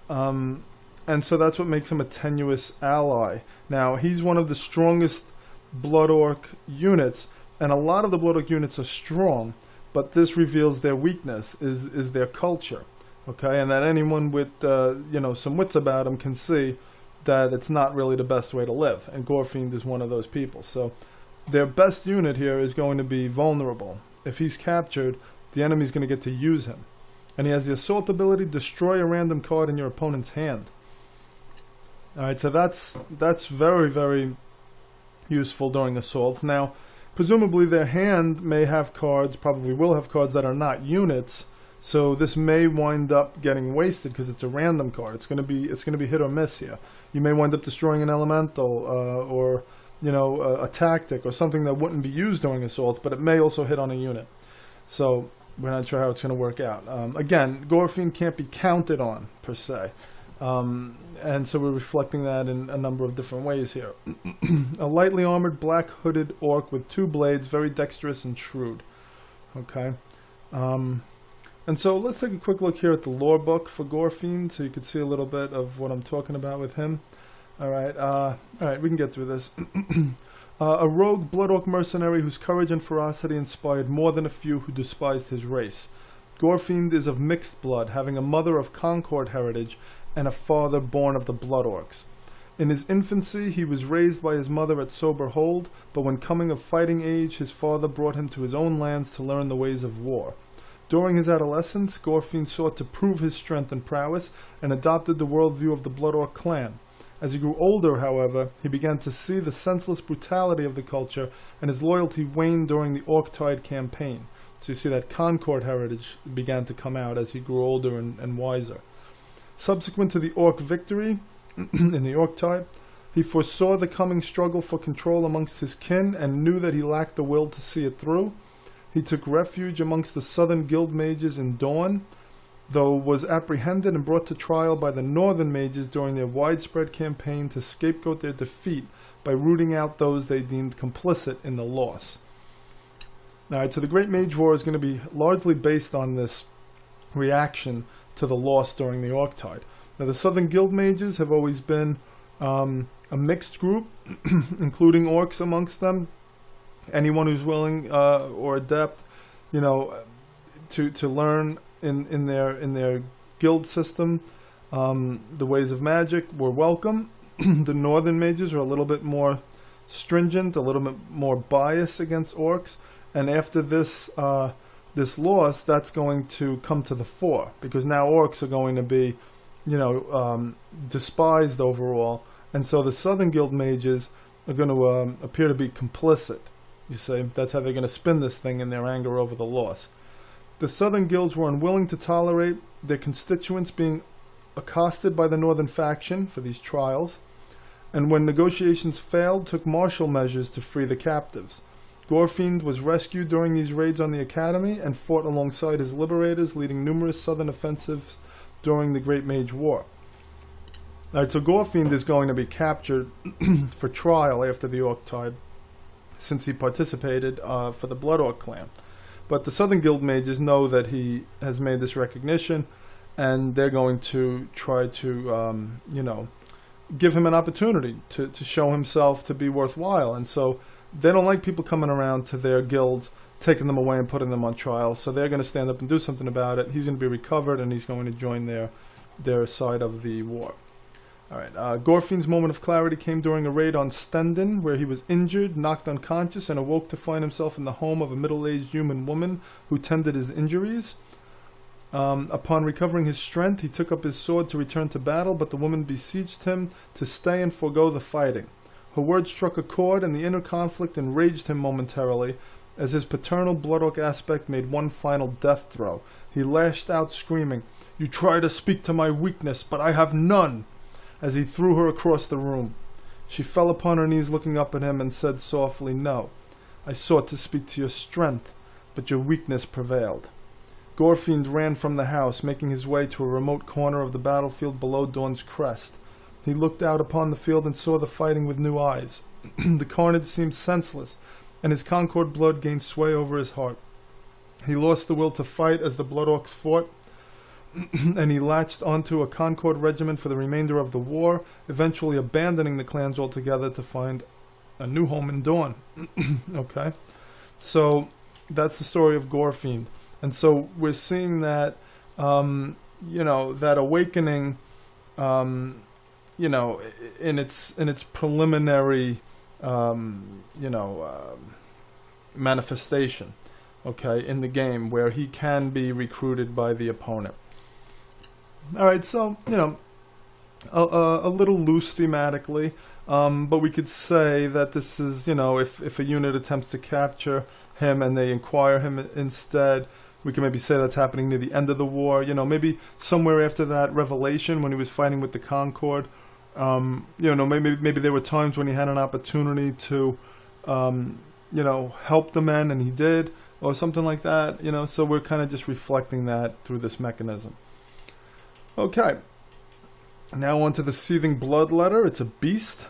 And And so that's what makes him a tenuous ally. Now, he's one of the strongest Blood Orc units, and a lot of the Blood Orc units are strong, but this reveals their weakness, is their culture. Okay, and that anyone with some wits about him can see that it's not really the best way to live, and Gorefiend is one of those people. So their best unit here is going to be vulnerable. If he's captured, the enemy's going to get to use him. And he has the assault ability, destroy a random card in your opponent's hand. Alright, so that's very, very useful during assaults. Now, presumably their hand may have cards, probably will have cards that are not units, so this may wind up getting wasted because it's a random card. It's going to be hit or miss here. You may wind up destroying an elemental or a tactic or something that wouldn't be used during assaults, but it may also hit on a unit. So we're not sure how it's going to work out. Again, Gorefiend can't be counted on per se, and so we're reflecting that in a number of different ways here. A lightly armored black hooded orc with 2 blades, very dexterous and shrewd. Okay. And so let's take a quick look here at the lore book for Gorefiend, so you can see a little bit of what I'm talking about with him. Alright, we can get through this. A rogue Blood Orc mercenary whose courage and ferocity inspired more than a few who despised his race. Gorefiend is of mixed blood, having a mother of Concord heritage and a father born of the Blood Orcs. In his infancy, he was raised by his mother at Sober Hold, but when coming of fighting age, his father brought him to his own lands to learn the ways of war. During his adolescence, Gorefiend sought to prove his strength and prowess, and adopted the worldview of the Blood Orc clan. As he grew older, however, he began to see the senseless brutality of the culture, and his loyalty waned during the Orctide campaign. So you see that Concord heritage began to come out as he grew older and wiser. Subsequent to the Orc victory in the Orctide, he foresaw the coming struggle for control amongst his kin and knew that he lacked the will to see it through. He took refuge amongst the southern guild mages in Dawn, though was apprehended and brought to trial by the northern mages during their widespread campaign to scapegoat their defeat by rooting out those they deemed complicit in the loss. Alright, so the Great Mage War is going to be largely based on this reaction to the loss during the Orctide. Now, the southern guild mages have always been a mixed group, including orcs amongst them. Anyone who's willing or adept, to learn in their guild system the ways of magic were welcome. The northern mages are a little bit more stringent, a little bit more biased against orcs, and after this loss, that's going to come to the fore, because now orcs are going to be despised overall, and so the southern guild mages are going to appear to be complicit. You see, that's how they're going to spin this thing in their anger over the loss. The southern guilds were unwilling to tolerate their constituents being accosted by the northern faction for these trials, and when negotiations failed, took martial measures to free the captives. Gorefiend was rescued during these raids on the academy and fought alongside his liberators, leading numerous southern offensives during the Great Mage War. Alright, so Gorefiend is going to be captured for trial after the Orctide, since he participated for the Blood Orc clan. But the Southern Guild Mages know that he has made this recognition, and they're going to try to, give him an opportunity to show himself to be worthwhile. And so they don't like people coming around to their guilds, taking them away and putting them on trial. So they're going to stand up and do something about it. He's going to be recovered, and he's going to join their side of the war. Alright, Gorefiend's moment of clarity came during a raid on Stendon, where he was injured, knocked unconscious, and awoke to find himself in the home of a middle-aged human woman who tended his injuries. Upon recovering his strength, he took up his sword to return to battle, but the woman besieged him to stay and forego the fighting. Her words struck a chord, and the inner conflict enraged him momentarily, as his paternal Blood Orc aspect made one final death throw. He lashed out, screaming, "You try to speak to my weakness, but I have none!" as he threw her across the room. She fell upon her knees looking up at him and said softly, "No, I sought to speak to your strength, but your weakness prevailed." Gorefiend ran from the house, making his way to a remote corner of the battlefield below Dawn's crest. He looked out upon the field and saw the fighting with new eyes. The carnage seemed senseless, and his Concord blood gained sway over his heart. He lost the will to fight as the Blood Orcs fought, and he latched onto a Concord regiment for the remainder of the war, eventually abandoning the clans altogether to find a new home in Dawn. Okay, so that's the story of Gorefiend, and so we're seeing that, you know, that awakening, you know, in its preliminary, you know, manifestation, okay, in the game where he can be recruited by the opponent. All right, so, you know, a little loose thematically, but we could say that this is, you know, if a unit attempts to capture him and they inquire him instead, we can maybe say that's happening near the end of the war, you know, maybe somewhere after that revelation when he was fighting with the Concord. You know, maybe there were times when he had an opportunity to, you know, help the men, and he did, or something like that, you know, so we're kind of just reflecting that through this mechanism. Okay, now on to the Seething Bloodletter. It's a beast,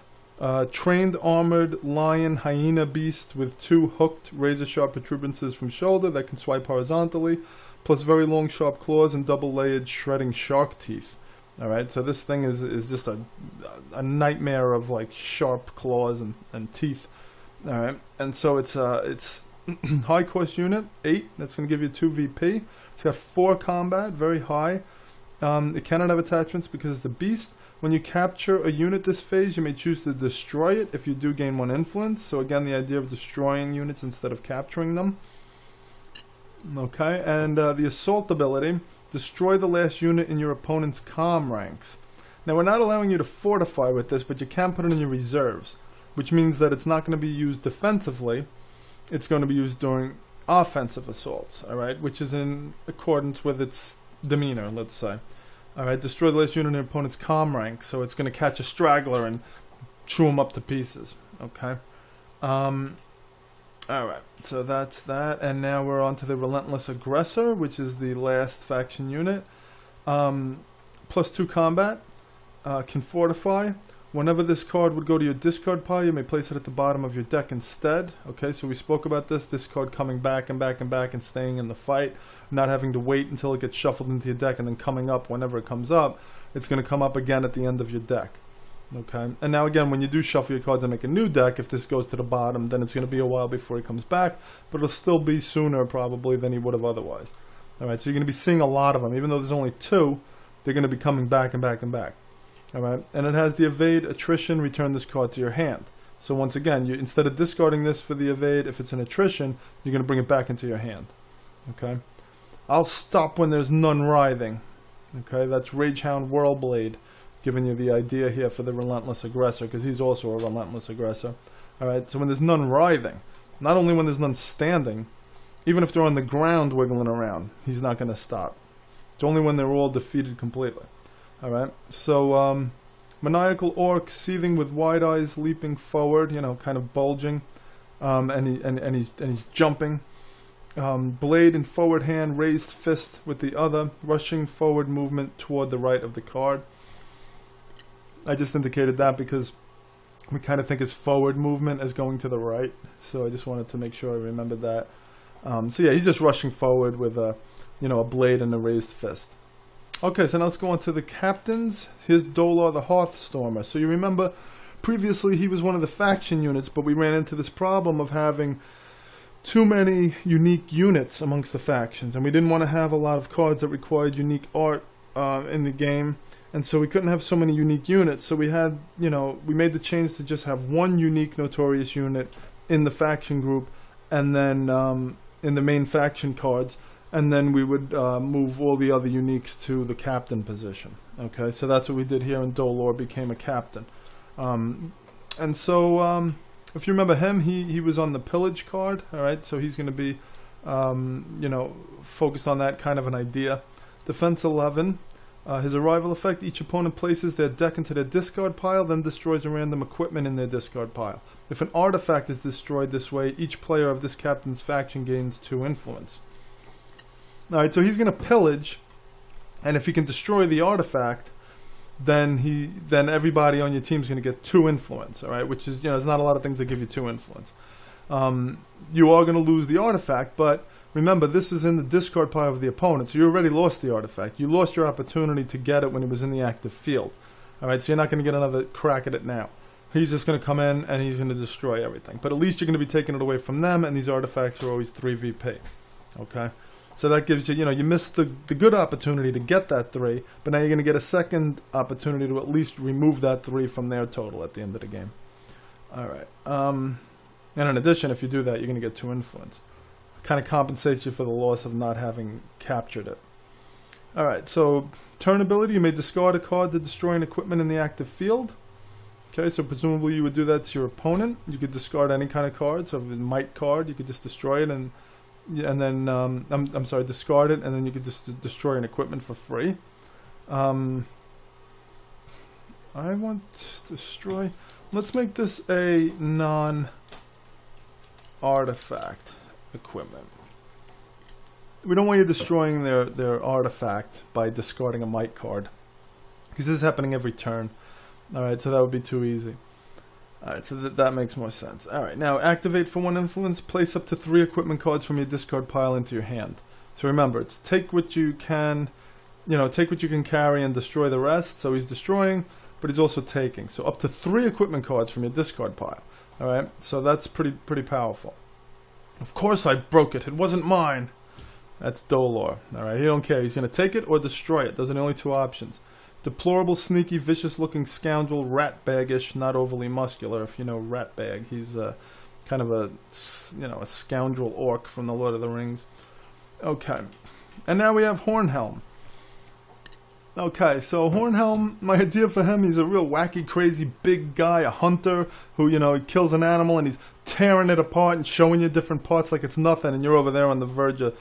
trained armored lion hyena beast with 2 hooked razor-sharp protuberances from shoulder that can swipe horizontally, plus very long sharp claws and double-layered shredding shark teeth. All right, so this thing is just a nightmare of like sharp claws and teeth. All right, and so it's high cost unit, 8. That's going to give you 2 VP. It's got 4 combat, very high. It cannot have attachments because it's a beast. When you capture a unit this phase, you may choose to destroy it if you do gain 1 influence. So again, the idea of destroying units instead of capturing them. Okay, and the assault ability, destroy the last unit in your opponent's comm ranks. Now we're not allowing you to fortify with this, but you can put it in your reserves, which means that it's not going to be used defensively. It's going to be used during offensive assaults, all right, which is in accordance with its demeanor, let's say. All right, destroy the last unit in your opponent's comm rank, so it's going to catch a straggler and chew him up to pieces. Okay. All right, so that's that, and now we're on to the Relentless Aggressor, which is the last faction unit. Plus 2 combat, can fortify. Whenever this card would go to your discard pile, you may place it at the bottom of your deck instead. Okay, so we spoke about this card coming back and back and back and staying in the fight, not having to wait until it gets shuffled into your deck and then coming up whenever it comes up. It's going to come up again at the end of your deck. Okay, and now again, when you do shuffle your cards and make a new deck, if this goes to the bottom, then it's going to be a while before he comes back, but it'll still be sooner probably than he would have otherwise. All right, so you're going to be seeing a lot of them. Even though there's only 2, they're going to be coming back and back and back. All right, and it has the evade, attrition, return this card to your hand. So once again, you instead of discarding this for the evade, if it's an attrition, you're going to bring it back into your hand. Okay, I'll stop when there's none writhing. Okay, that's Ragehound Whirlblade, giving you the idea here for the Relentless Aggressor, because he's also a Relentless Aggressor. All right, so when there's none writhing, not only when there's none standing, even if they're on the ground wiggling around, he's not going to stop. It's only when they're all defeated completely. All right, so maniacal orc, seething with wide eyes, leaping forward, you know, kind of bulging, and he's jumping. Blade in forward hand, raised fist with the other, rushing forward movement toward the right of the card. I just indicated that because we kind of think his forward movement as going to the right, so I just wanted to make sure I remembered that. So yeah, he's just rushing forward with a, you know, a blade and a raised fist. Okay, so now let's go on to the captains. Here's Dolar the Hearthstormer. So you remember previously he was one of the faction units, but we ran into this problem of having too many unique units amongst the factions, and we didn't want to have a lot of cards that required unique art in the game, and so we couldn't have so many unique units. So we had, you know, we made the change to just have 1 unique Notorious unit in the faction group, and then in the main faction cards, and then we would move all the other uniques to the captain position. Okay, so that's what we did here, and Dolor became a captain. And so, if you remember him, he was on the pillage card. All right, so he's going to be, you know, focused on that kind of an idea. Defense 11. His arrival effect: each opponent places their deck into their discard pile, then destroys a random equipment in their discard pile. If an artifact is destroyed this way, each player of this captain's faction gains 2 influence. Alright, so he's going to pillage, and if he can destroy the artifact, then everybody on your team is going to get 2 influence, alright, which is, you know, there's not a lot of things that give you 2 influence. You are going to lose the artifact, but remember, this is in the discard pile of the opponent, so you already lost the artifact. You lost your opportunity to get it when it was in the active field. Alright, so you're not going to get another crack at it now. He's just going to come in and he's going to destroy everything. But at least you're going to be taking it away from them, and these artifacts are always 3 VP. Okay? So that gives you, you missed the good opportunity to get that 3, but now you're going to get a second opportunity to at least remove that 3 from their total at the end of the game. Alright. And in addition, if you do that, you're going to get 2 influence. Kind of compensates you for the loss of not having captured it. Alright, so turn ability, you may discard a card to destroy an equipment in the active field. Okay, so presumably you would do that to your opponent. You could discard any kind of card. So if it's a might card, you could just destroy it and then I'm sorry, discard it, and then you could just destroy an equipment for free. I want to destroy. Let's make this a non-artifact equipment. We don't want you destroying their artifact by discarding a might card, because this is happening every turn. Alright, so that would be too easy. Alright, so that makes more sense. Alright, now activate for 1 influence. Place up to 3 equipment cards from your discard pile into your hand. So remember, it's take what you can, take what you can carry and destroy the rest. So he's destroying, but he's also taking. So up to 3 equipment cards from your discard pile. Alright, so that's pretty powerful. Of course I broke it. It wasn't mine. That's Dolor. Alright, he don't care. He's going to take it or destroy it. Those are the only 2 options. Deplorable, sneaky, vicious-looking scoundrel, rat-baggish, not overly muscular. If you know Rat-Bag, he's kind of a scoundrel orc from the Lord of the Rings. Okay, and now we have Hornhelm. Okay, so Hornhelm, my idea for him, he's a real wacky, crazy, big guy, a hunter who, he kills an animal and he's tearing it apart and showing you different parts like it's nothing, and you're over there on the verge of,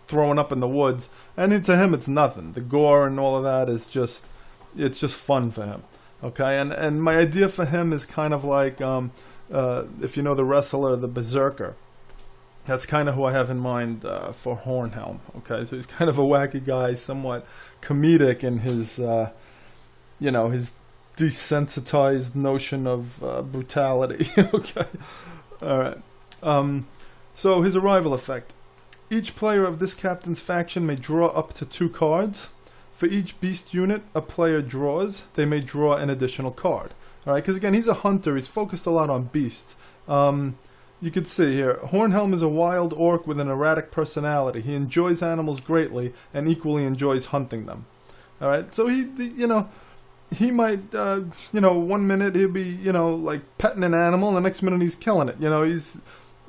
throwing up in the woods. And to him, it's nothing. The gore and all of that is just fun for him. Okay, and my idea for him is kind of like, if you know the wrestler, the Berserker. That's kind of who I have in mind for Hornhelm. Okay, so he's kind of a wacky guy, somewhat comedic in his, his desensitized notion of brutality. Okay, all right. So his arrival effect. Each player of this captain's faction may draw up to 2 cards. For each beast unit a player draws, they may draw an additional card. All right, because again, he's a hunter. He's focused a lot on beasts. You can see here, Hornhelm is a wild orc with an erratic personality. He enjoys animals greatly and equally enjoys hunting them. All right, so he might, 1 minute he'll be, like petting an animal, and the next minute he's killing it. He's,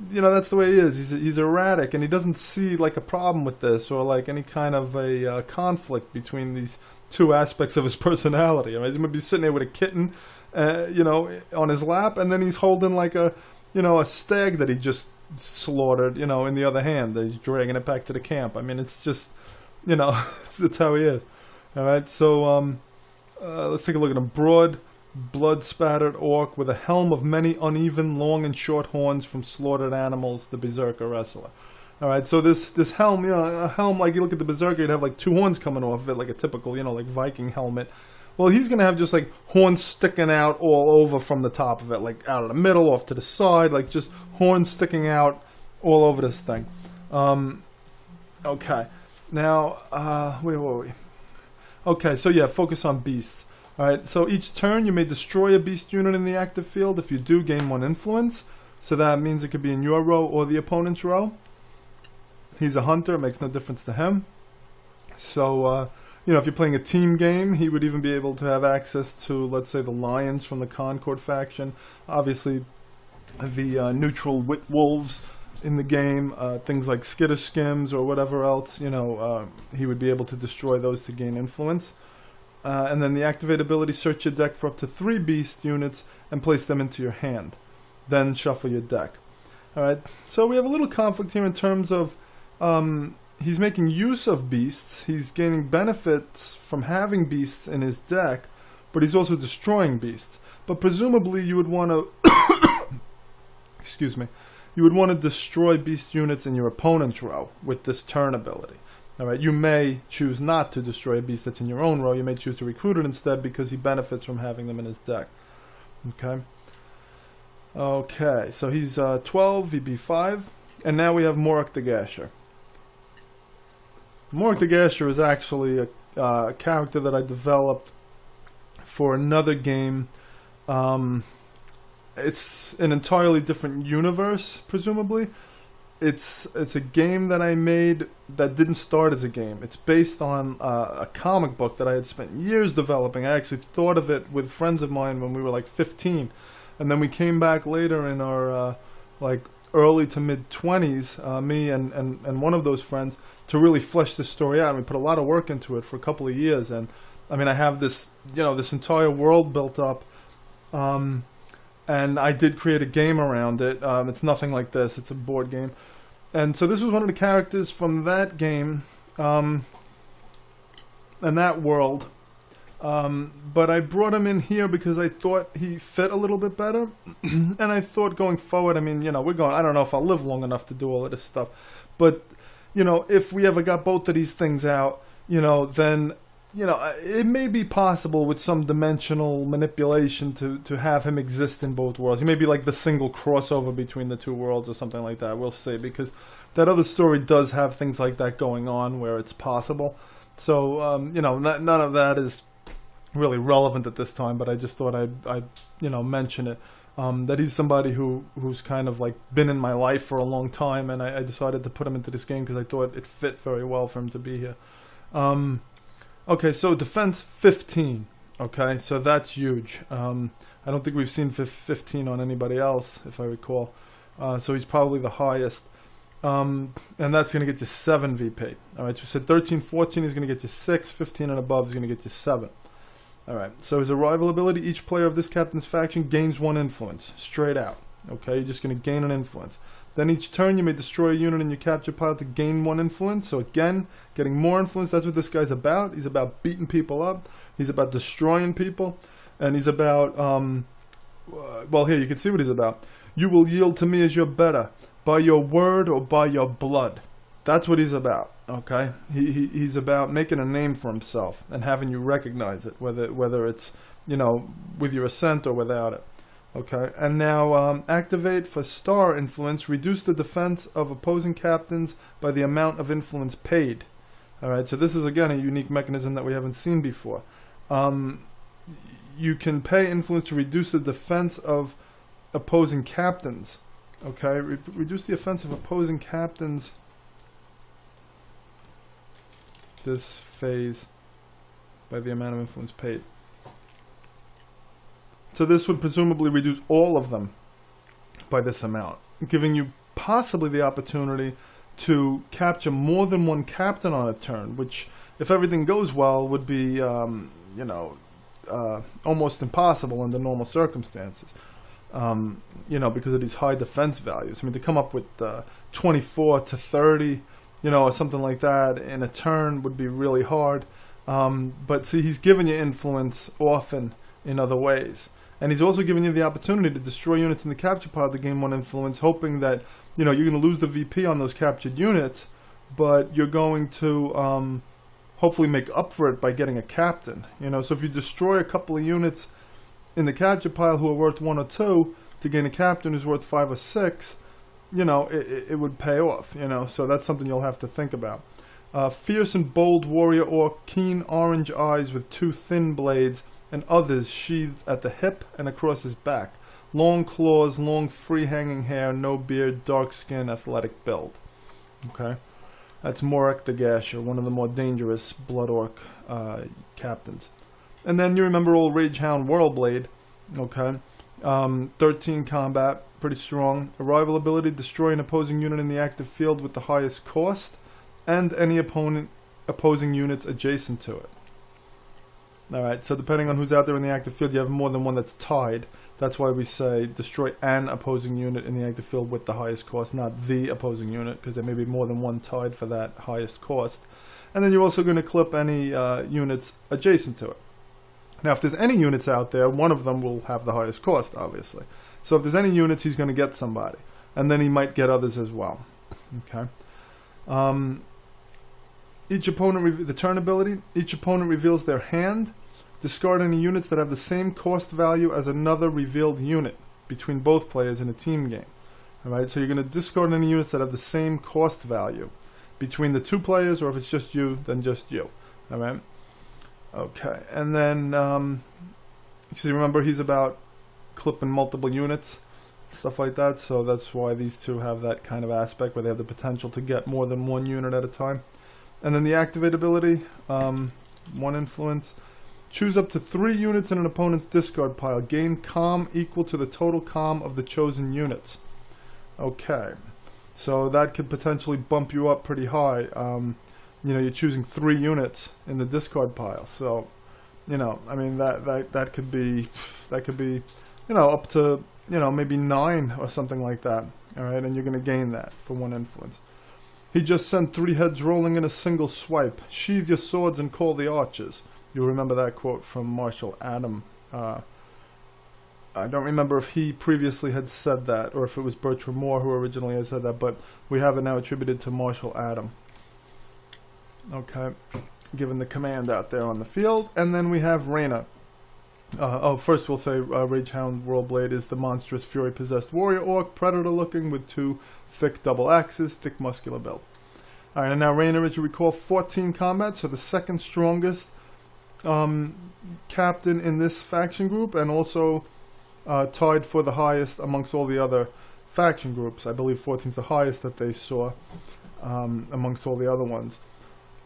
that's the way he is. He's erratic, and he doesn't see like a problem with this or like any kind of a conflict between these 2 aspects of his personality. Right? He might be sitting there with a kitten, on his lap, and then he's holding like a stag that he just slaughtered, in the other hand. He's dragging it back to the camp. I mean, it's just, it's how he is. All right, so let's take a look at him. Broad, blood-spattered orc with a helm of many uneven, long and short horns from slaughtered animals, the Berserker wrestler. All right, so this helm, a helm, like you look at the Berserker, you'd have like 2 horns coming off of it, like a typical, like Viking helmet. Well, he's going to have just like horns sticking out all over from the top of it, like out of the middle, off to the side, like just horns sticking out all over this thing. Okay, now, where were we? Okay, so yeah, focus on beasts. Alright, so each turn you may destroy a beast unit in the active field. If you do, gain 1 influence. So that means it could be in your row or the opponent's row. He's a hunter, it makes no difference to him. So, if you're playing a team game, he would even be able to have access to, let's say, the lions from the Concord faction. Obviously, the neutral wit wolves in the game, things like skittish skims or whatever else, he would be able to destroy those to gain influence. And then the activate ability, search your deck for up to 3 beast units and place them into your hand. Then shuffle your deck. Alright, so we have a little conflict here in terms of he's making use of beasts. He's gaining benefits from having beasts in his deck, but he's also destroying beasts. But presumably you would want to excuse me, you would want to destroy beast units in your opponent's row with this turn ability. Alright, you may choose not to destroy a beast that's in your own row. You may choose to recruit it instead because he benefits from having them in his deck. Okay. Okay, so he's 12, VB5. And now we have Morok the Gasher. Mork the Gasher is actually a character that I developed for another game. It's an entirely different universe, presumably. It's a game that I made that didn't start as a game. It's based on a comic book that I had spent years developing. I actually thought of it with friends of mine when we were like 15. And then we came back later in our like early to mid 20s, me and one of those friends, to really flesh this story out. And we put a lot of work into it for a couple of years. And I mean, I have this, this entire world built up. And I did create a game around it. It's nothing like this. It's a board game. And so this was one of the characters from that game and that world. But I brought him in here because I thought he fit a little bit better. And I thought going forward, I mean, I don't know if I'll live long enough to do all of this stuff. But, if we ever got both of these things out, then... it may be possible with some dimensional manipulation to have him exist in both worlds. He may be like the single crossover between the two worlds or something like that. We'll see, because that other story does have things like that going on where it's possible. So, none of that is really relevant at this time, but I just thought I'd mention it. That he's somebody who's kind of like been in my life for a long time, and I decided to put him into this game because I thought it fit very well for him to be here. Okay, so defense 15. Okay, so that's huge. I don't think we've seen 15 on anybody else, if I recall. So he's probably the highest. And that's going to get you 7 VP. All right, so we said 13, 14 is going to get you 6. 15 and above is going to get you 7. All right, so his arrival ability, each player of this captain's faction gains 1 influence, straight out. Okay, you're just going to gain an influence. Then each turn you may destroy a unit in your capture pile to gain 1 influence. So again, getting more influence, that's what this guy's about. He's about beating people up. He's about destroying people. And he's about, well, here, you can see what he's about. You will yield to me as your better, by your word or by your blood. That's what he's about, okay? He's about making a name for himself and having you recognize it, whether it's, with your assent or without it. Okay, and now activate for star influence. Reduce the defense of opposing captains by the amount of influence paid. All right, so this is again a unique mechanism that we haven't seen before. You can pay influence to reduce the defense of opposing captains. Okay, reduce the offense of opposing captains this phase by the amount of influence paid. So this would presumably reduce all of them by this amount, giving you possibly the opportunity to capture more than 1 captain on a turn, which, if everything goes well, would be, almost impossible under normal circumstances, because of these high defense values. I mean, to come up with 24 to 30, or something like that in a turn would be really hard. But see, he's given you influence often in other ways. And he's also giving you the opportunity to destroy units in the capture pile to gain 1 influence, hoping that, you're going to lose the VP on those captured units, but you're going to hopefully make up for it by getting a captain. So if you destroy a couple of units in the capture pile who are worth 1 or 2 to gain a captain who's worth 5 or 6, it would pay off, So that's something you'll have to think about. Fierce and bold warrior orc, keen orange eyes with 2 thin blades, and others sheathed at the hip and across his back. Long claws, long free-hanging hair, no beard, dark skin, athletic build. Okay, that's Mork the Gasher, one of the more dangerous Blood Orc captains. And then you remember old Ragehound Whirlblade. Okay, 13 combat, pretty strong. Arrival ability, destroy an opposing unit in the active field with the highest cost, and any opposing units adjacent to it. Alright, so depending on who's out there in the active field, you have more than one that's tied. That's why we say destroy an opposing unit in the active field with the highest cost, not the opposing unit, because there may be more than one tied for that highest cost. And then you're also going to clip any units adjacent to it. Now, if there's any units out there, one of them will have the highest cost, obviously. So if there's any units, he's going to get somebody. And then he might get others as well. Okay. Each opponent, the turn ability, each opponent reveals their hand. Discard any units that have the same cost value as another revealed unit between both players in a team game. Alright, so you're going to discard any units that have the same cost value. between the 2 players, or if it's just you, then just you. All right. Okay, and then because you remember he's about clipping multiple units, stuff like that. So that's why these two have that kind of aspect where they have the potential to get more than 1 unit at a time. And then the activate ability, 1 influence. Choose up to 3 units in an opponent's discard pile. Gain calm equal to the total calm of the chosen units. Okay, so that could potentially bump you up pretty high. You know, you're choosing 3 units in the discard pile. So, you know, I mean that could be you know, up to, you know, maybe 9 or something like that. All right, and you're going to gain that for 1 influence. He just sent 3 heads rolling in a single swipe. Sheathe your swords and call the archers. You'll remember that quote from Marshal Adam. I don't remember if he previously had said that or if it was Bertram Moore who originally had said that, but we have it now attributed to Marshal Adam. Okay, given the command out there on the field. And then we have Reyna. First we'll say Ragehound Whirlblade is the monstrous fury-possessed warrior orc, predator-looking with 2 thick double axes, thick muscular build. Alright, and now Reyna, as you recall, 14 combat, so the second strongest captain in this faction group, and also tied for the highest amongst all the other faction groups. I believe 14 is the highest that they saw amongst all the other ones.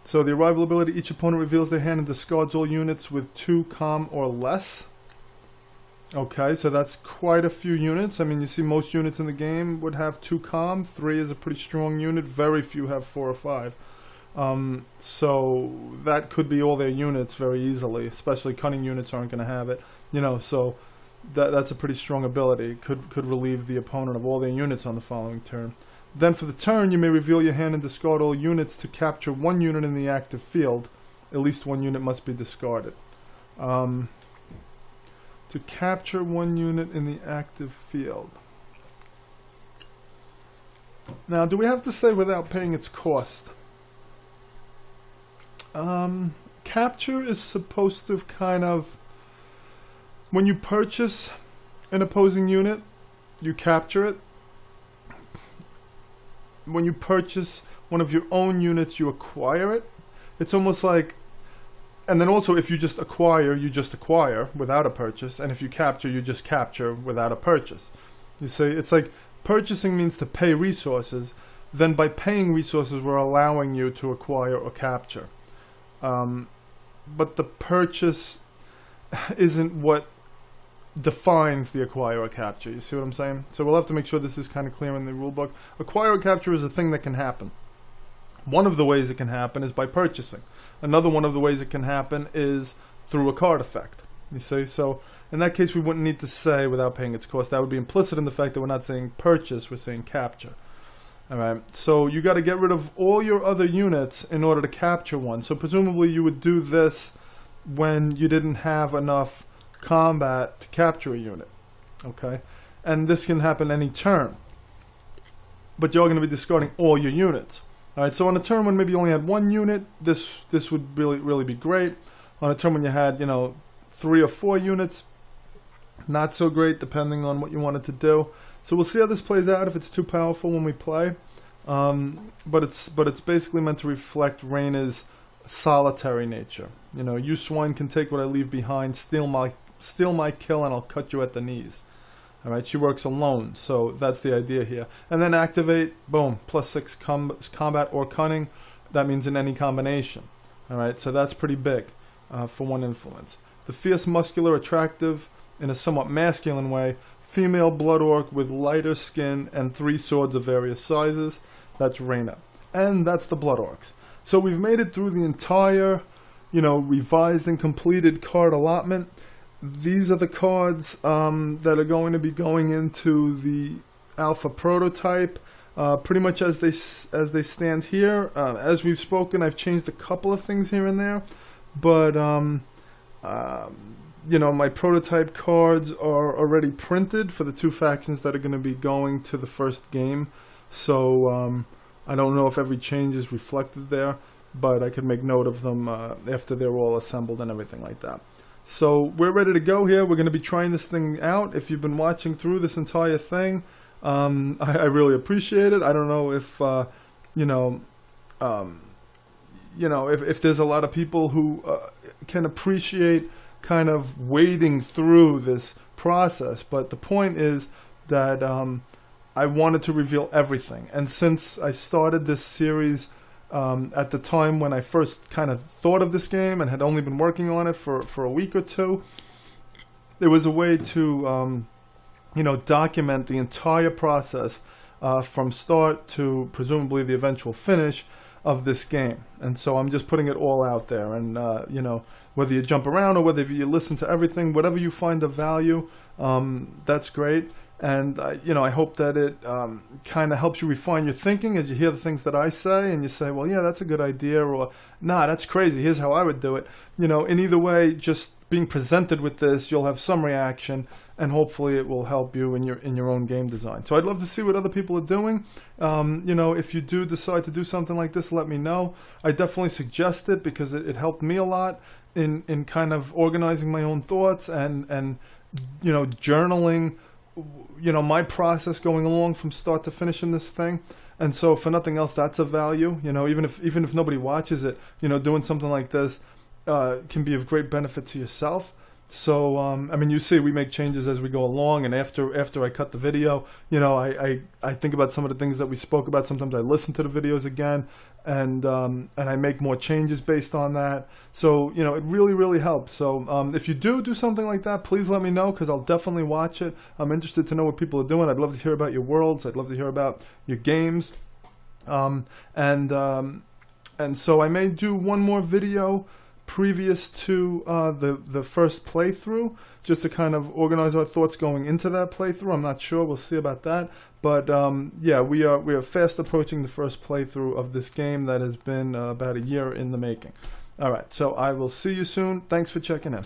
So the arrival ability, each opponent reveals their hand and discards all units with 2 calm or less. Okay, so that's quite a few units. I mean, you see most units in the game would have 2 calm. 3 is a pretty strong unit. Very few have 4 or 5. So that could be all their units very easily, especially cunning units aren't going to have it. You know, so that's a pretty strong ability. Could relieve the opponent of all their units on the following turn. Then for the turn, you may reveal your hand and discard all units to capture 1 unit in the active field. At least 1 unit must be discarded. To capture 1 unit in the active field. Now, do we have to say without paying its cost? Capture is supposed to kind of... When you purchase an opposing unit, you capture it. When you purchase one of your own units, you acquire it. It's almost like, and then also if you just acquire without a purchase, and if you capture, you just capture without a purchase. You see, it's like purchasing means to pay resources, then by paying resources, we're allowing you to acquire or capture. But the purchase isn't what defines the acquire or capture. You see what I'm saying? So we'll have to make sure this is kind of clear in the rulebook. Acquire or capture is a thing that can happen. One of the ways it can happen is by purchasing. Another one of the ways it can happen is through a card effect. You see? So in that case, we wouldn't need to say without paying its cost. That would be implicit in the fact that we're not saying purchase, we're saying capture. Alright, so you got to get rid of all your other units in order to capture one. So presumably you would do this when you didn't have enough combat to capture a unit. Okay, and this can happen any turn, but you're going to be discarding all your units. Alright, so on a turn when maybe you only had 1 unit, this would really be great. On a turn when you had, you know, 3 or 4 units, not so great depending on what you wanted to do. So we'll see how this plays out if it's too powerful when we play. But it's basically meant to reflect Reyna's solitary nature. You know, you swine can take what I leave behind, steal my kill, and I'll cut you at the knees. Alright, she works alone, so that's the idea here. And then activate, boom, +6 combat or cunning. That means in any combination. Alright, so that's pretty big for 1 influence. The fierce, muscular, attractive, in a somewhat masculine way, female blood orc with lighter skin and 3 swords of various sizes. That's Reyna. And that's the Blood Orcs. So we've made it through the entire, you know, revised and completed card allotment. These are the cards that are going to be going into the alpha prototype, pretty much as they stand here. As we've spoken, I've changed a couple of things here and there, but you know, my prototype cards are already printed for the 2 factions that are going to be going to the first game. So I don't know if every change is reflected there, but I could make note of them after they're all assembled and everything like that. So we're ready to go here. We're going to be trying this thing out. If you've been watching through this entire thing, I really appreciate it. I don't know if, you know, you know, if there's a lot of people who can appreciate kind of wading through this process, but the point is that I wanted to reveal everything. And since I started this series at the time when I first kind of thought of this game and had only been working on it for a week or two, there was a way to you know, document the entire process from start to presumably the eventual finish of this game. And so I'm just putting it all out there, and you know, whether you jump around or whether you listen to everything, whatever you find of value, that's great. And you know, I hope that it kind of helps you refine your thinking as you hear the things that I say, and you say, well, yeah, that's a good idea, or nah, that's crazy, here's how I would do it. You know, in either way, just being presented with this, you'll have some reaction, and hopefully it will help you in your own game design. So I'd love to see what other people are doing. You know, if you do decide to do something like this, let me know. I definitely suggest it because it helped me a lot in kind of organizing my own thoughts and you know, journaling, you know, my process going along from start to finish in this thing. And so for nothing else, that's a value. You know, even if nobody watches it, you know, doing something like this can be of great benefit to yourself. So I mean, you see, we make changes as we go along, and after I cut the video, you know, I think about some of the things that we spoke about. Sometimes I listen to the videos again, and I make more changes based on that. So you know, it really helps. So if you do something like that, please let me know, because I'll definitely watch it. I'm interested to know what people are doing. I'd love to hear about your worlds. I'd love to hear about your games, and so I may do one more video previous to the first playthrough, just to kind of organize our thoughts going into that playthrough. I'm not sure, we'll see about that, but yeah, we are fast approaching the first playthrough of this game that has been about a year in the making. All right, so I will see you soon. Thanks for checking in.